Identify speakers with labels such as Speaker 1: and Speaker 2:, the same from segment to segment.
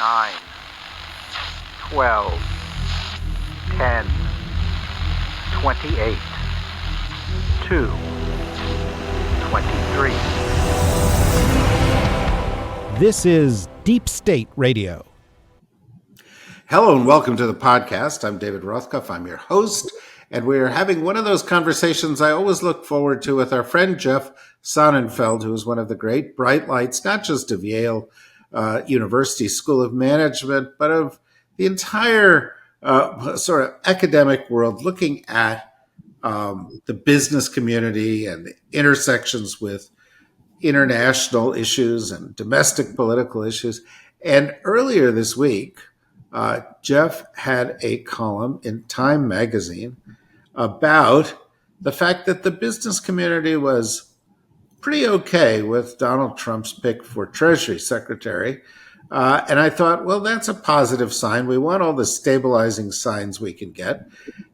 Speaker 1: 9, 12, 10, 28, 2, 23.
Speaker 2: This is Deep State Radio.
Speaker 3: Hello and welcome to the podcast. I'm David Rothkopf. I'm your host, and we're having one of those conversations I always look forward to with our friend Jeff Sonnenfeld, who is one of the great bright lights, not just of Yale University School of Management, but of the entire sort of academic world, looking at the business community and the intersections with international issues and domestic political issues. And earlier this week, Jeff had a column in Time magazine about the fact that the business community was pretty okay with Donald Trump's pick for Treasury Secretary. And I thought, well, that's a positive sign. We want all the stabilizing signs we can get.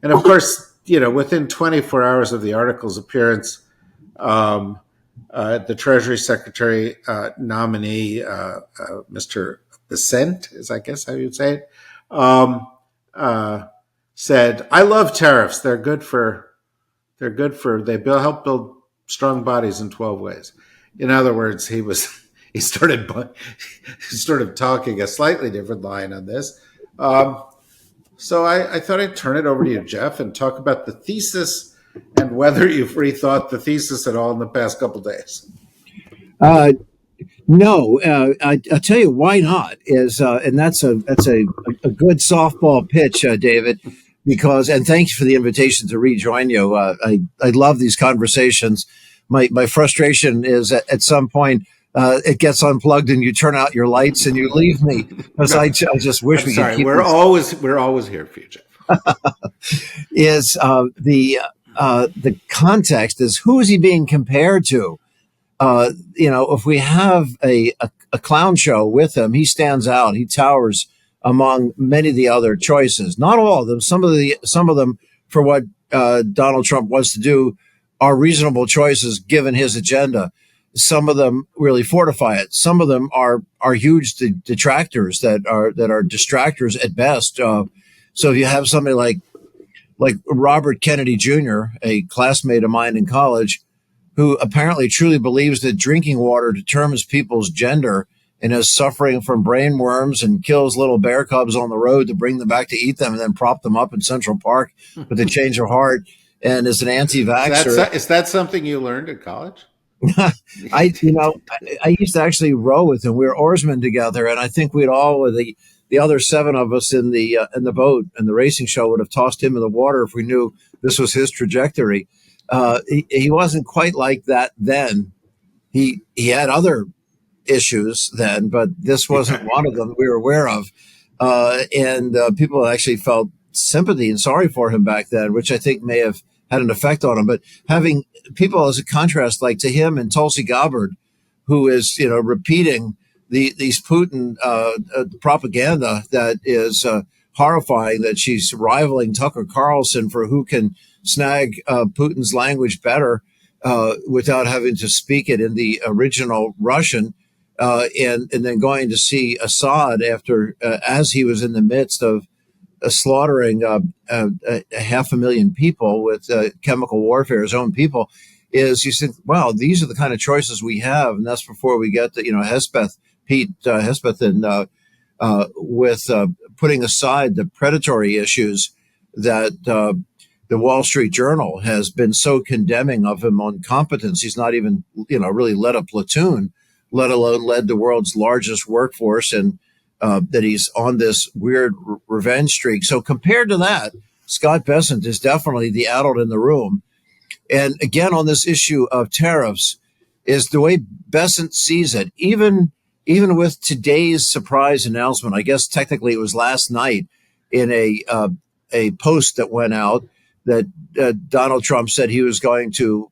Speaker 3: And of course, you know, within 24 hours of the article's appearance, the Treasury Secretary nominee, Mr. Besant, is I guess how you'd say it, said, "I love tariffs. They help build strong bodies in 12 ways." In other words, he started talking a slightly different line on this. So I thought I'd turn it over to you, Jeff, and talk about the thesis and whether you've rethought the thesis at all in the past couple of days.
Speaker 4: No, I'll tell you why not and that's a good softball pitch, David, because, and thanks for the invitation to rejoin you. I love these conversations. My frustration is at some point it gets unplugged and you turn out your lights and you leave me because I just wish we could keep.
Speaker 3: We're always here for you, Jeff.
Speaker 4: Is the context is who is he being compared to? If we have a clown show with him, he stands out. He towers among many of the other choices. Not all of them. Some of them, for what Donald Trump wants to do, are reasonable choices given his agenda. Some of them really fortify it. Some of them are huge detractors that are distractors at best. So if you have somebody like Robert Kennedy Jr., a classmate of mine in college, who apparently truly believes that drinking water determines people's gender and is suffering from brain worms and kills little bear cubs on the road to bring them back to eat them and then prop them up in Central Park with a change of heart, and is an anti-vaxxer.
Speaker 3: Is that something you learned in college?
Speaker 4: I used to actually row with him. We were oarsmen together, and I think we'd all, the other 7 of us in the boat and the racing show, would have tossed him in the water if we knew this was his trajectory. He wasn't quite like that then. He had other issues then, but this wasn't one of them we were aware of. And people actually felt sympathy and sorry for him back then, which I think may have had an effect on him. But having people as a contrast, like to him and Tulsi Gabbard, who is, repeating these Putin propaganda that is horrifying, that she's rivaling Tucker Carlson for who can snag Putin's language better without having to speak it in the original Russian, and then going to see Assad after as he was in the midst of slaughtering 500,000 people with chemical warfare, his own people, is you think, wow, these are the kind of choices we have. And that's before we get to, Pete Hespeth, and with putting aside the predatory issues that the Wall Street Journal has been so condemning of him on competence. He's not even, really led a platoon, let alone led the world's largest workforce, and that he's on this weird revenge streak. So compared to that, Scott Bessent is definitely the adult in the room. And again, on this issue of tariffs, is the way Bessent sees it, even with today's surprise announcement. I guess technically it was last night in a post that went out that Donald Trump said he was going to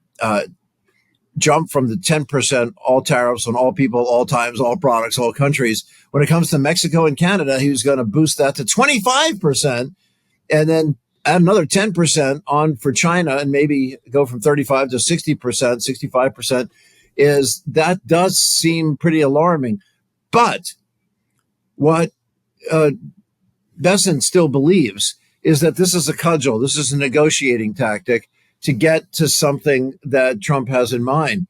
Speaker 4: jump from the 10% all tariffs on all people, all times, all products, all countries. When it comes to Mexico and Canada, he was going to boost that to 25% and then add another 10% on for China and maybe go from 35 to 60%, 65%. That does seem pretty alarming. But what Besant still believes is that this is a cudgel, this is a negotiating tactic to get to something that Trump has in mind.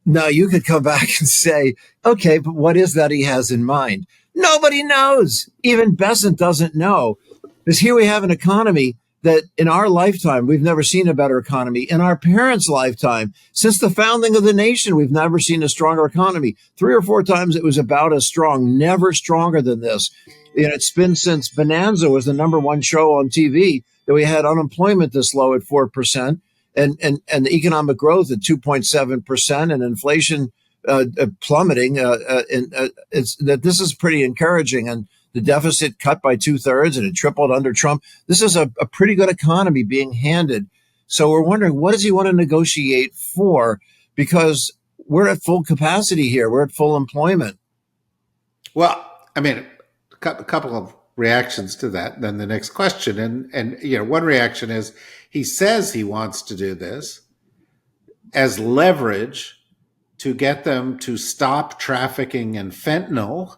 Speaker 4: Now, you could come back and say, okay, but what is that he has in mind? Nobody knows. Even Besant doesn't know. Because here we have an economy that in our lifetime, we've never seen a better economy. In our parents' lifetime, since the founding of the nation, we've never seen a stronger economy. 3 or 4 times it was about as strong, never stronger than this. And it's been since Bonanza was the #1 show on TV that we had unemployment this low at 4%. And the economic growth at 2.7% and inflation plummeting. It's that this is pretty encouraging, and the deficit cut by 2/3 and it tripled under Trump. This is a pretty good economy being handed. So we're wondering, what does he want to negotiate for? Because we're at full capacity here. We're at full employment.
Speaker 3: Well, I mean, a couple of reactions to that. Then the next question, and one reaction is he says he wants to do this as leverage to get them to stop trafficking in fentanyl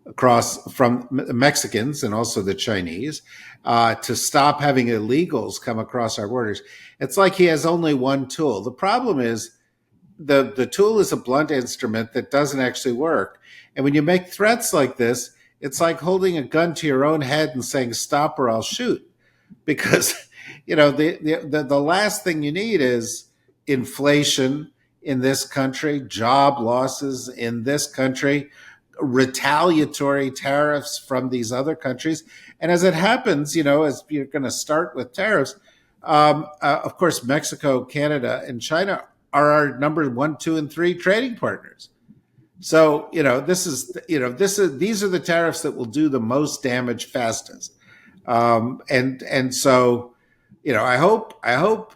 Speaker 3: across from Mexicans and also the Chinese, to stop having illegals come across our borders. It's like he has only one tool. The problem is the tool is a blunt instrument that doesn't actually work. And when you make threats like this, it's like holding a gun to your own head and saying, stop or I'll shoot. Because, the last thing you need is inflation in this country, job losses in this country, retaliatory tariffs from these other countries. And as it happens, as you're going to start with tariffs, of course, Mexico, Canada, and China are our number 1, 2, and 3 trading partners. So, these are the tariffs that will do the most damage fastest. And so, I hope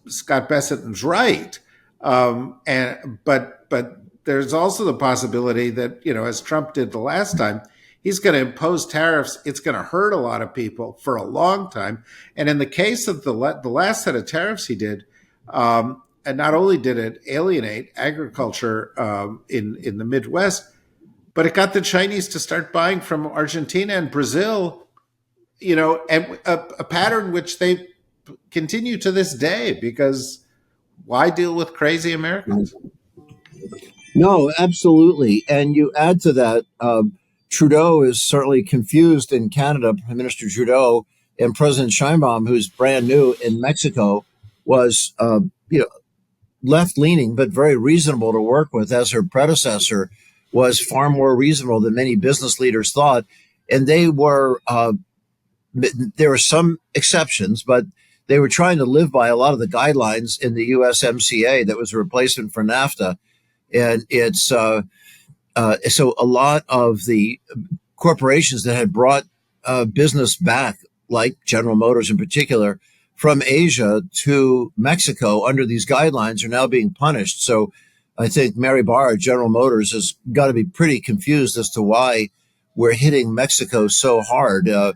Speaker 3: Scott Bessent's right. But there's also the possibility that, as Trump did the last time, he's going to impose tariffs. It's going to hurt a lot of people for a long time. And in the case of the last set of tariffs he did, and not only did it alienate agriculture in the Midwest, but it got the Chinese to start buying from Argentina and Brazil, and a pattern which they continue to this day, because why deal with crazy Americans?
Speaker 4: No, absolutely. And you add to that, Trudeau is certainly confused in Canada. Prime Minister Trudeau and President Sheinbaum, who's brand new in Mexico, was left-leaning but very reasonable to work with, as her predecessor was far more reasonable than many business leaders thought. And there were some exceptions, but they were trying to live by a lot of the guidelines in the USMCA that was a replacement for NAFTA. And it's so a lot of the corporations that had brought business back, like General Motors in particular, from Asia to Mexico under these guidelines, are now being punished. So I think Mary Barr at General Motors has got to be pretty confused as to why we're hitting Mexico so hard. I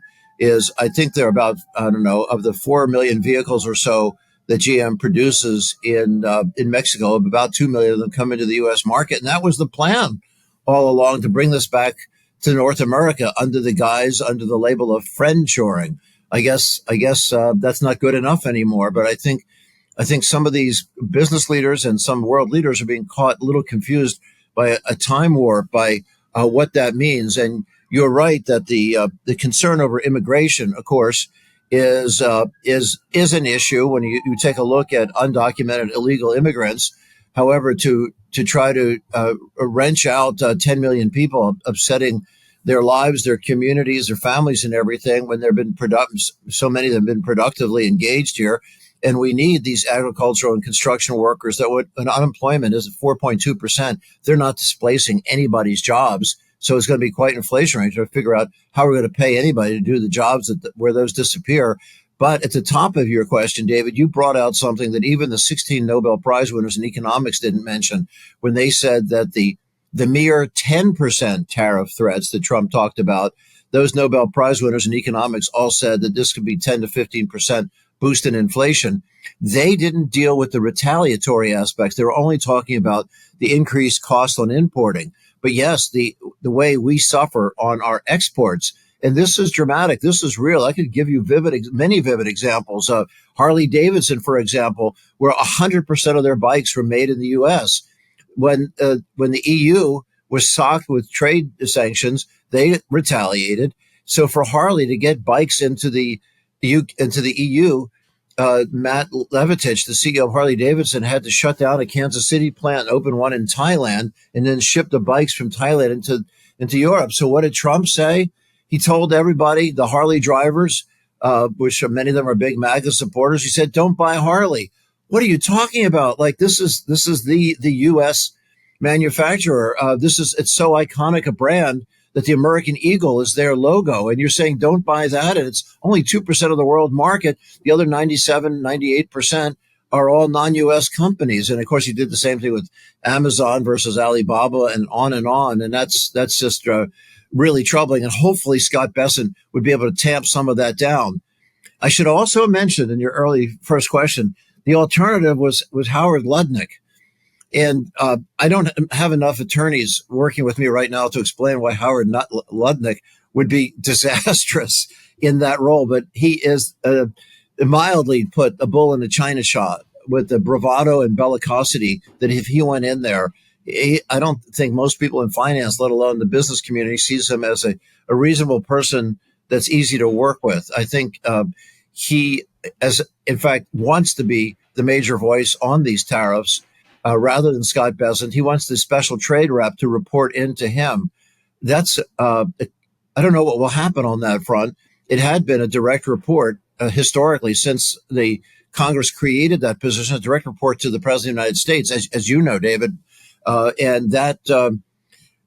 Speaker 4: think there are about, of the 4 million vehicles or so that GM produces in Mexico, about 2 million of them come into the U.S. market. And that was the plan all along, to bring this back to North America under the label of friendshoring. I guess that's not good enough anymore. But I think some of these business leaders and some world leaders are being caught a little confused by a time warp, by what that means. And you're right that the concern over immigration, of course, is an issue when you take a look at undocumented illegal immigrants. However, to try to wrench out 10 million people, upsetting their lives, their communities, their families, and everything, when so many of them have been productively engaged here. And we need these agricultural and construction workers when unemployment is at 4.2%, they're not displacing anybody's jobs. So it's going to be quite inflationary to figure out how we're going to pay anybody to do the jobs where those disappear. But at the top of your question, David, you brought out something that even the 16 Nobel Prize winners in economics didn't mention, when they said that the mere 10% tariff threats that Trump talked about, those Nobel Prize winners in economics all said that this could be 10 to 15% boost in inflation. They didn't deal with the retaliatory aspects. They were only talking about the increased cost on importing. But yes, the way we suffer on our exports, and this is dramatic. This is real. I could give you many vivid examples. Harley Davidson, for example, where 100% of their bikes were made in the U.S. When the EU was socked with trade sanctions, they retaliated. So for Harley to get bikes into the EU, Matt Levitich, the CEO of Harley Davidson, had to shut down a Kansas City plant, open one in Thailand, and then ship the bikes from Thailand into Europe. So what did Trump say? He told everybody, the Harley drivers, which many of them are big MAGA supporters, he said, "Don't buy Harley." What are you talking about? Like, this is the U.S. manufacturer. It's so iconic a brand that the American Eagle is their logo. And you're saying, don't buy that. And it's only 2% of the world market. The other 98% are all non-U.S. companies. And of course, he did the same thing with Amazon versus Alibaba and on and on. And that's just really troubling. And hopefully Scott Bessent would be able to tamp some of that down. I should also mention in your early first question, the alternative was Howard Lutnick. And I don't have enough attorneys working with me right now to explain why Howard Lutnick would be disastrous in that role. But he is, mildly put, a bull in a china shop with the bravado and bellicosity that if he went in there, I don't think most people in finance, let alone the business community, sees him as a reasonable person that's easy to work with. I think he, in fact, wants to be the major voice on these tariffs. Rather than Scott Bessent, he wants the special trade rep to report into him. That's I don't know what will happen on that front. It had been a direct report historically since the Congress created that position, a direct report to the President of the United States, as you know, David. And that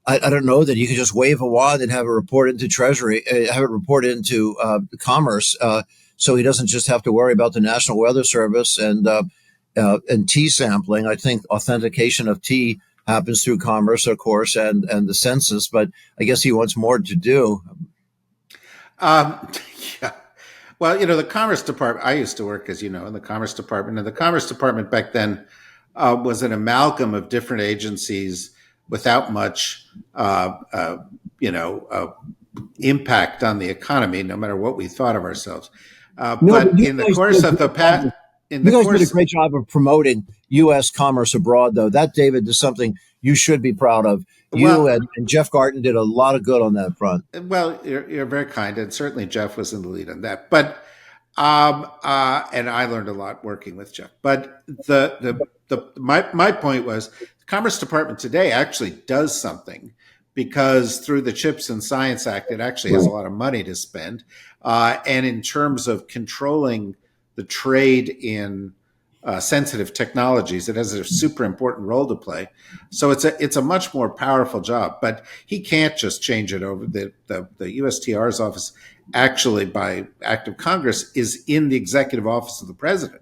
Speaker 4: I don't know that you could just wave a wand and have it report into Treasury, have it report into Commerce, so he doesn't just have to worry about the National Weather Service and tea sampling. I think authentication of tea happens through Commerce, of course, and the census, but I guess he wants more to do.
Speaker 3: Yeah. Well, the Commerce Department, I used to work, as you know, in the Commerce Department, and the Commerce Department back then was an amalgam of different agencies without much, impact on the economy, no matter what we thought of ourselves. But in the course of the past,
Speaker 4: you guys did a great job of promoting U.S. commerce abroad, though. That, David, is something you should be proud of. You and Jeff Garten did a lot of good on that front. Well,
Speaker 3: you're very kind, and certainly Jeff was in the lead on that. But and I learned a lot working with Jeff. But my point was, the Commerce Department today actually does something, because through the Chips and Science Act, it actually has a lot of money to spend. And in terms of controlling the trade in sensitive technologies, it has a super important role to play. So it's a much more powerful job. But he can't just change it over. The USTR's office, actually by act of Congress, is in the executive office of the president.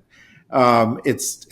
Speaker 3: It's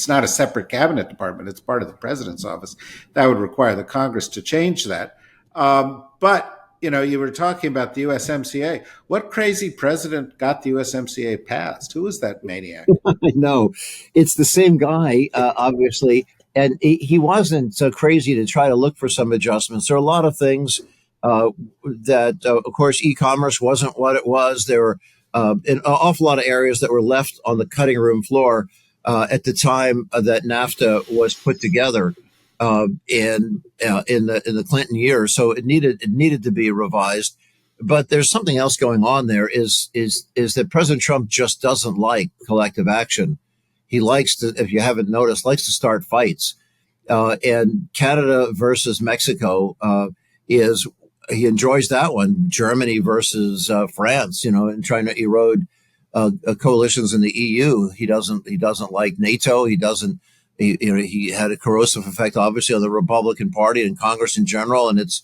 Speaker 3: not a separate cabinet department. It's part of the president's office. That would require the Congress to change that. But you were talking about the USMCA. What crazy president got the USMCA passed? Who was that maniac?
Speaker 4: I know. It's the same guy, obviously. And he wasn't so crazy to try to look for some adjustments. There are a lot of things that, of course, e-commerce wasn't what it was. There were an awful lot of areas that were left on the cutting room floor at the time that NAFTA was put together. In the Clinton years, so it needed to be revised. But there's something else going on. There is that President Trump just doesn't like collective action. He likes to, if you haven't noticed, likes to start fights. And Canada versus Mexico he enjoys that one. Germany versus France, and trying to erode coalitions in the EU. He doesn't like NATO. He had a corrosive effect, obviously, on the Republican Party and Congress in general, and it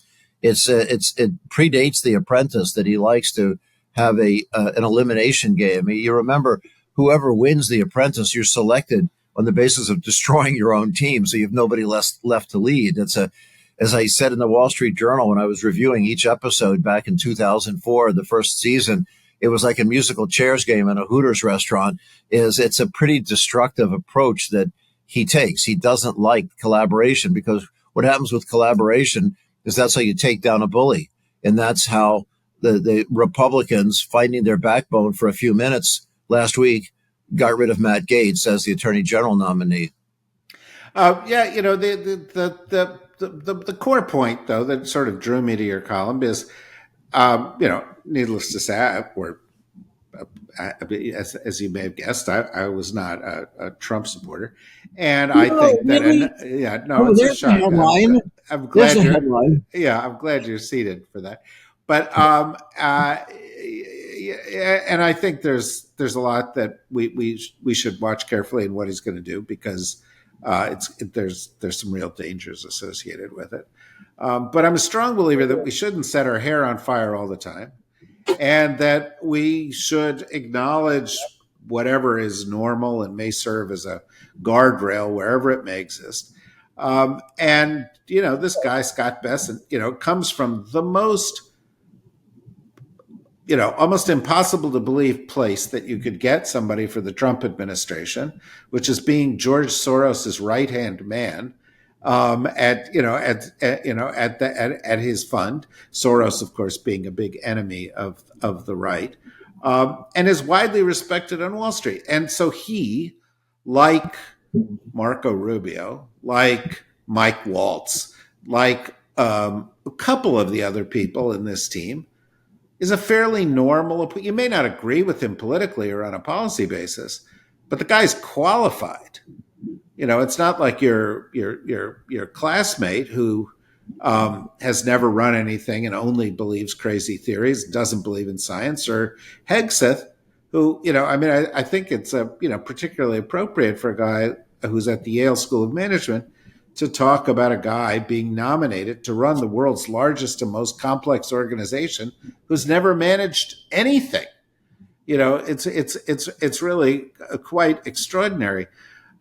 Speaker 4: predates The Apprentice that he likes to have an elimination game. You remember, whoever wins The Apprentice, you're selected on the basis of destroying your own team, so you have nobody left to lead. As I said in the Wall Street Journal when I was reviewing each episode back in 2004, the first season, it was like a musical chairs game in a Hooters restaurant. It's a pretty destructive approach that he takes. He doesn't like collaboration, because what happens with collaboration is that's how you take down a bully. And that's how the Republicans, finding their backbone for a few minutes last week, got rid of Matt Gaetz as the Attorney General nominee.
Speaker 3: The core point, though, that sort of drew me to your column is, needless to say, as you may have guessed, I was not a Trump supporter, and I think that,
Speaker 4: really?
Speaker 3: it's a shock.
Speaker 4: Headline.
Speaker 3: I'm glad
Speaker 4: There's a headline.
Speaker 3: Yeah, I'm glad you're seated for that. But and I think there's a lot that we should watch carefully in what he's going to do, because there's some real dangers associated with it. But I'm a strong believer that we shouldn't set our hair on fire all the time, and that we should acknowledge whatever is normal and may serve as a guardrail wherever it may exist. And this guy Scott Bessent, comes from the most almost impossible to believe place that you could get somebody for the Trump administration, which is being George Soros's right-hand man at his fund. Soros, of course, being a big enemy of the right, and is widely respected on Wall Street. And so he, like Marco Rubio, like Mike Waltz, like a couple of the other people in this team, is a fairly normal. You may not agree with him politically or on a policy basis, but the guy's qualified. It's not like your classmate who has never run anything and only believes crazy theories, doesn't believe in science, or Hegseth, who I think it's particularly appropriate for a guy who's at the Yale School of Management to talk about a guy being nominated to run the world's largest and most complex organization who's never managed anything. It's really quite extraordinary.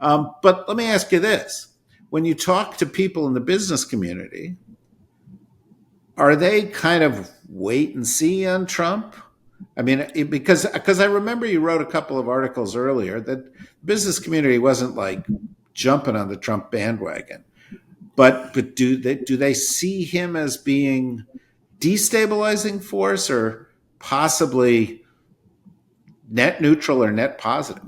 Speaker 3: But let me ask you this. When you talk to people in the business community, are they kind of wait and see on Trump? I mean, because I remember you wrote a couple of articles earlier that the business community wasn't like jumping on the Trump bandwagon, but do they see him as being destabilizing force, or possibly net neutral or net positive?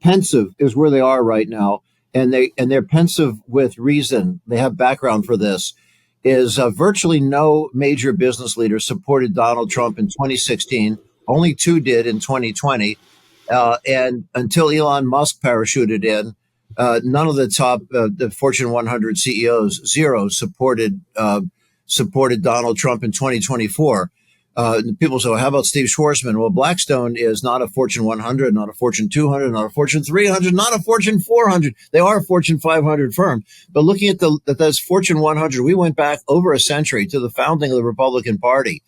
Speaker 4: Pensive is where they are right now, and they're pensive with reason. They have background for this. Is virtually no major business leaders supported Donald Trump in 2016. Only 2 did in 2020, and until Elon Musk parachuted in, none of the top the Fortune 100 CEOs, zero, supported Donald Trump in 2024. People say, well, how about Steve Schwarzman? Well, Blackstone is not a Fortune 100, not a Fortune 200, not a Fortune 300, not a Fortune 400. They are a Fortune 500 firm. But looking at those Fortune 100, we went back over a century to the founding of the Republican Party,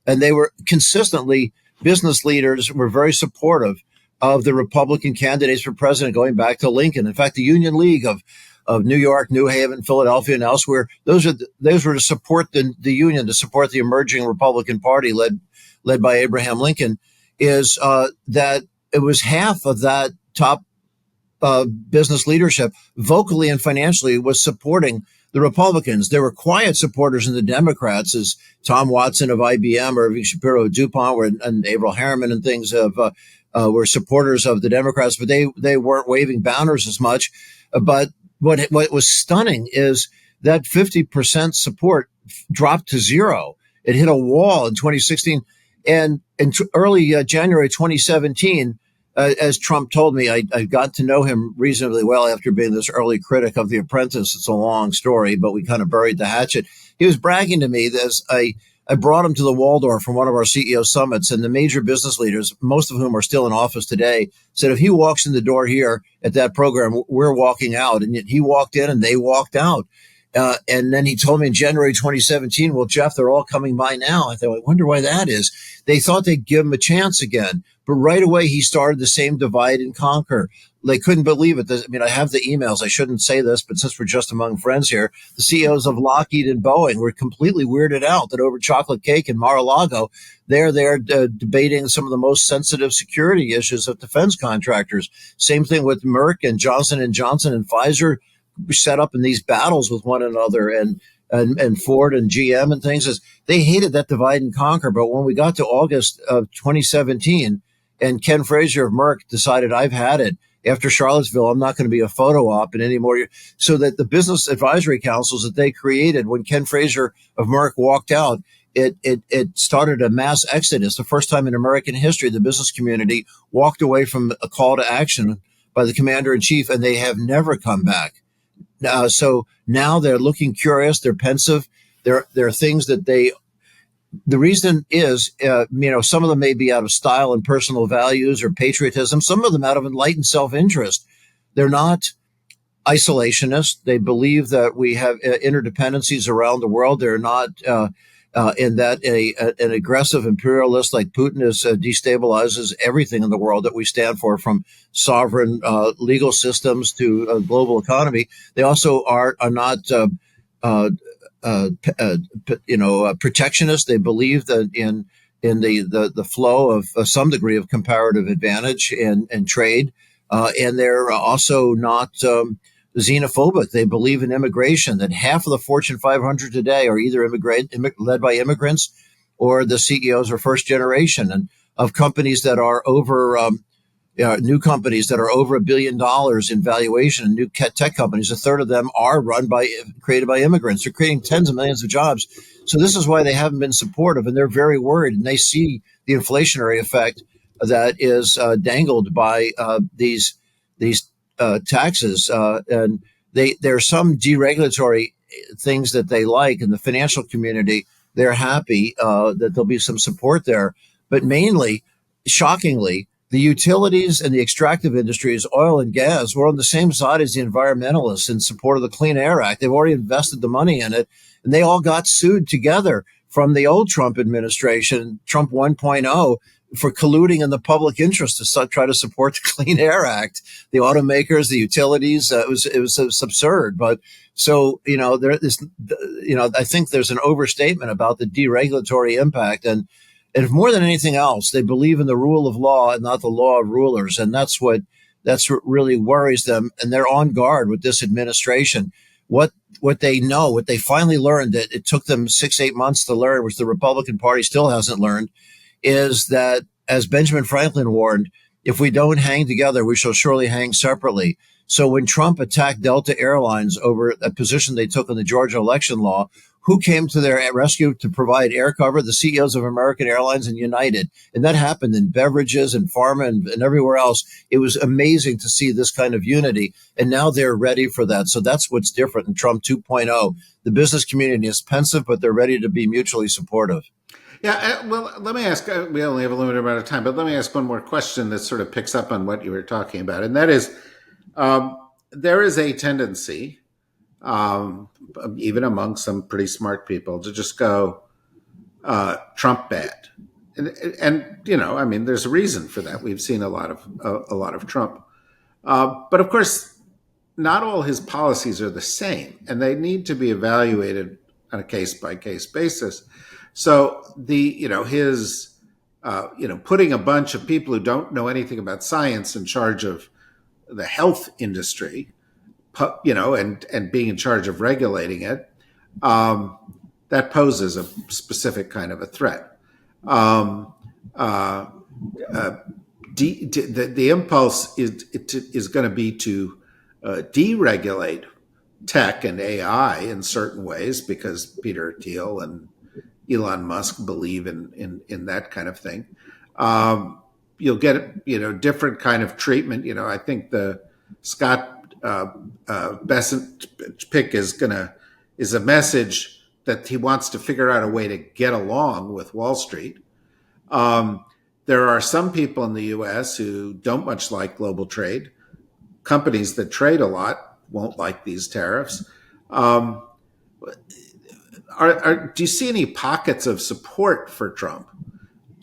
Speaker 4: and they were consistently, business leaders were very supportive of the Republican candidates for president going back to Lincoln. In fact, the Union League of New York, New Haven, Philadelphia, and elsewhere, those were to support the Union, to support the emerging Republican Party led by Abraham Lincoln. Is that it was half of that top business leadership, vocally and financially, was supporting the Republicans. There were quiet supporters in the Democrats, as Tom Watson of IBM, or Irving Shapiro of DuPont, and Averell Harriman and things were supporters of the Democrats, but they weren't waving banners as much. But what was stunning is that 50% support dropped to zero. It hit a wall in 2016. And in early January 2017, as Trump told me, I got to know him reasonably well after being this early critic of The Apprentice. It's a long story, but we kind of buried the hatchet. He was bragging to me that I brought him to the Waldorf from one of our CEO summits, and the major business leaders, most of whom are still in office today, said if he walks in the door here at that program, we're walking out. And yet he walked in and they walked out. And then he told me in January 2017, well, Jeff, they're all coming by now. I thought, I wonder why that is. They thought they'd give him a chance again. But right away, he started the same divide and conquer. They couldn't believe it. I mean, I have the emails. I shouldn't say this, but since we're just among friends here, the CEOs of Lockheed and Boeing were completely weirded out that over chocolate cake in Mar-a-Lago, they're there debating some of the most sensitive security issues of defense contractors. Same thing with Merck and Johnson & Johnson and Pfizer set up in these battles with one another, and Ford and GM and things. Is they hated that divide and conquer. But when we got to August of 2017 and Ken Frazier of Merck decided, I've had it. After Charlottesville, I'm not going to be a photo op anymore. So that the business advisory councils that they created when Ken Frazier of Merck walked out, it started a mass exodus. The first time in American history, the business community walked away from a call to action by the commander in chief, and they have never come back. So now they're looking curious. They're pensive. There are things that the reason is, some of them may be out of style and personal values or patriotism. Some of them out of enlightened self-interest. They're not isolationist. They believe that we have interdependencies around the world. They're not in that an aggressive imperialist like Putin destabilizes everything in the world that we stand for, from sovereign legal systems to a global economy. They also are not protectionist. They believe that in the flow of some degree of comparative advantage and trade, and they're also not xenophobic. They believe in immigration, that half of the Fortune 500 today are either led by immigrants, or the CEOs are first generation, and of companies that are over new companies that are over $1 billion in valuation, and new tech companies, a third of them are created by immigrants. They're creating tens of millions of jobs. So this is why they haven't been supportive, and they're very worried, and they see the inflationary effect that is dangled by these taxes. And there are some deregulatory things that they like in the financial community. They're happy that there'll be some support there, but mainly, shockingly, the utilities and the extractive industries, oil and gas, were on the same side as the environmentalists in support of the Clean Air Act. They've already invested the money in it, and they all got sued together from the old Trump administration, Trump 1.0, for colluding in the public interest to try to support the Clean Air Act. The automakers, the utilities, it was absurd. But so, I think there's an overstatement about the deregulatory impact. And more than anything else, they believe in the rule of law and not the law of rulers. And that's what really worries them. And they're on guard with this administration. What they know, what they finally learned, that it took them 6-8 months to learn, which the Republican Party still hasn't learned, is that, as Benjamin Franklin warned, if we don't hang together, we shall surely hang separately. So when Trump attacked Delta Airlines over a position they took in the Georgia election law, who came to their rescue to provide air cover? The CEOs of American Airlines and United. And that happened in beverages and pharma and everywhere else. It was amazing to see this kind of unity. And now they're ready for that. So that's what's different in Trump 2.0. The business community is pensive, but they're ready to be mutually supportive.
Speaker 3: Yeah, well, let me ask, we only have a limited amount of time, but let me ask one more question that sort of picks up on what you were talking about. And that is, there is a tendency, even among some pretty smart people, to just go Trump bad, and there's a reason for that. We've seen a lot of Trump, but of course, not all his policies are the same, and they need to be evaluated on a case by case basis. So his putting a bunch of people who don't know anything about science in charge of the health industry, and being in charge of regulating it, that poses a specific kind of a threat. The impulse is going to be to deregulate tech and AI in certain ways, because Peter Thiel and Elon Musk believe in that kind of thing. You'll get different kind of treatment. I think the Scott Bessent pick is a message that he wants to figure out a way to get along with Wall Street. There are some people in the U.S. who don't much like global trade. Companies that trade a lot won't like these tariffs. Do you see any pockets of support for Trump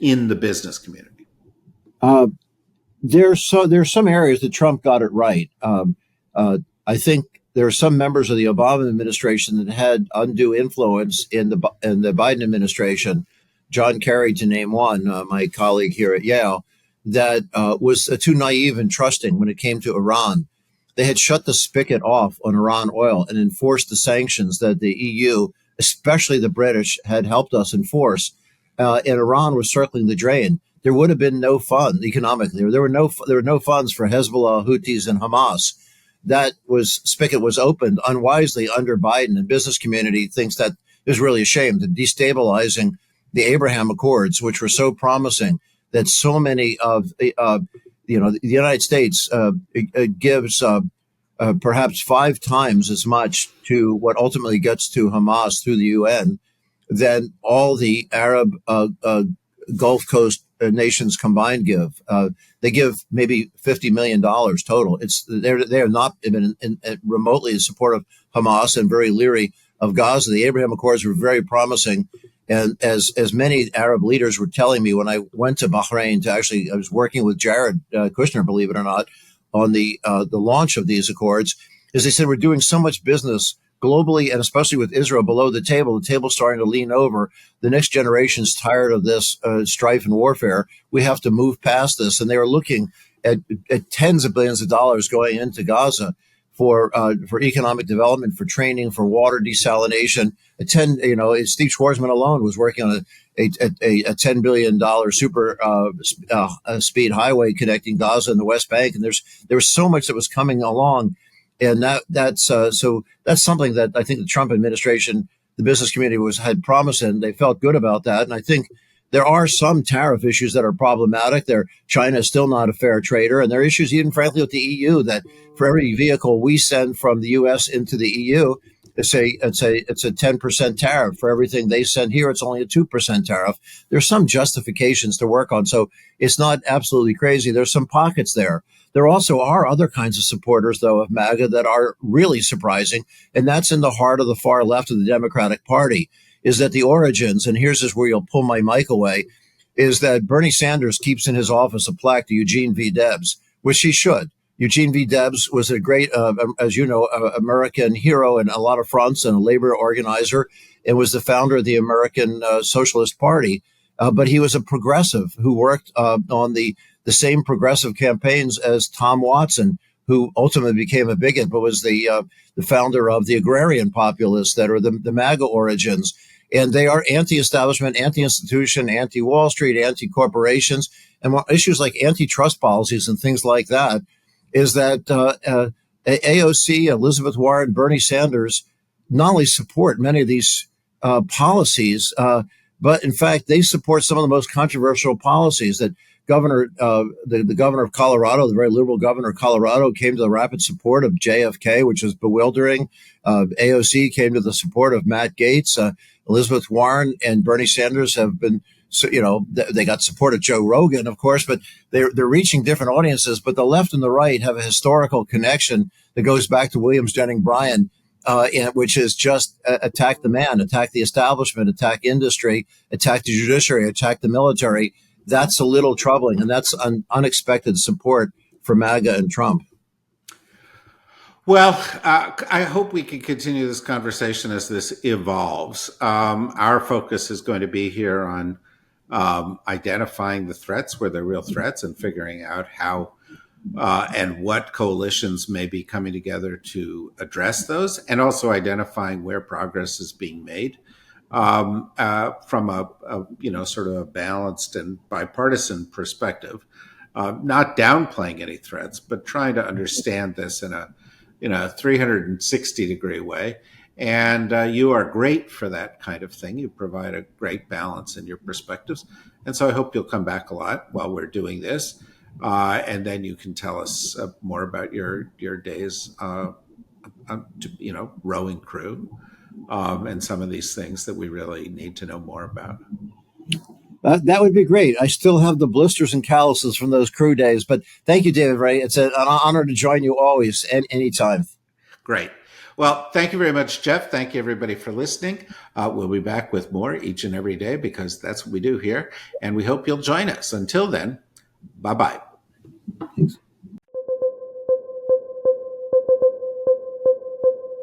Speaker 3: in the business community?
Speaker 4: Uh, there's some areas that Trump got it right. I think there are some members of the Obama administration that had undue influence in the Biden administration. John Kerry, to name one, my colleague here at Yale, that was too naive and trusting when it came to Iran. They had shut the spigot off on Iran oil and enforced the sanctions that the EU, especially the British, had helped us enforce. And Iran was circling the drain. There would have been no fund economically. There were no funds for Hezbollah, Houthis, and Hamas. That spigot was opened unwisely under Biden, and business community thinks that is really a shame. The destabilizing the Abraham Accords, which were so promising, that so many of the United States gives perhaps 5 times as much to what ultimately gets to Hamas through the UN than all the Arab Gulf Coast nations combined give. They give maybe $50 million total. They are not even remotely in support of Hamas and very leery of Gaza. The Abraham Accords were very promising. And as many Arab leaders were telling me when I went to Bahrain I was working with Jared Kushner, believe it or not, on the launch of these accords, is they said we're doing so much business globally and especially with Israel below the table's starting to lean over. The next generation's tired of this strife and warfare. We have to move past this. And they were looking at tens of billions of dollars going into Gaza for economic development, for training, for water desalination. Steve Schwarzman alone was working on a $10 billion super speed highway connecting Gaza and the West Bank. And there was so much that was coming along. And that's something that I think the Trump administration, the business community had promised, and they felt good about that. And I think there are some tariff issues that are problematic. China is still not a fair trader, and there are issues even, frankly, with the EU that for every vehicle we send from the U.S. into the EU, it's a 10% tariff. For everything they send here, it's only a 2% tariff. There's some justifications to work on, so it's not absolutely crazy. There's some pockets there. There also are other kinds of supporters, though, of MAGA that are really surprising, and that's in the heart of the far left of the Democratic Party, is that the origins, and here's where you'll pull my mic away, is that Bernie Sanders keeps in his office a plaque to Eugene V. Debs, which he should. Eugene V. Debs was a great, as you know, American hero in a lot of fronts and a labor organizer, and was the founder of the American Socialist Party. But he was a progressive who worked on the same progressive campaigns as Tom Watson, who ultimately became a bigot, but was the founder of the agrarian populists that are the MAGA origins. And they are anti-establishment, anti-institution, anti-Wall Street, anti-corporations. And issues like antitrust policies and things like that is that AOC, Elizabeth Warren, Bernie Sanders not only support many of these policies, but in fact, they support some of the most controversial policies that the governor of Colorado, the very liberal governor of Colorado, came to the rapid support of JFK, which is bewildering. AOC came to the support of Matt Gaetz. Elizabeth Warren and Bernie Sanders have been, they got support of Joe Rogan, of course, but they're reaching different audiences. But the left and the right have a historical connection that goes back to Williams Jennings Bryan, which is just attack the man, attack the establishment, attack industry, attack the judiciary, attack the military. That's a little troubling, and that's unexpected support for MAGA and Trump.
Speaker 3: Well, I hope we can continue this conversation as this evolves. Our focus is going to be here on identifying the threats where they're real threats and figuring out how and what coalitions may be coming together to address those, and also identifying where progress is being made from a sort of a balanced and bipartisan perspective, not downplaying any threats, but trying to understand this in a 360-degree way. And you are great for that kind of thing. You provide a great balance in your perspectives. And so I hope you'll come back a lot while we're doing this. And then you can tell us more about your days, rowing crew, and some of these things that we really need to know more about.
Speaker 4: That would be great. I still have the blisters and calluses from those crew days. But thank you, David Ray. It's an honor to join you always and anytime.
Speaker 3: Great. Well, thank you very much, Jeff. Thank you, everybody, for listening. We'll be back with more each and every day because that's what we do here. And we hope you'll join us. Until then, bye-bye.
Speaker 4: Thanks.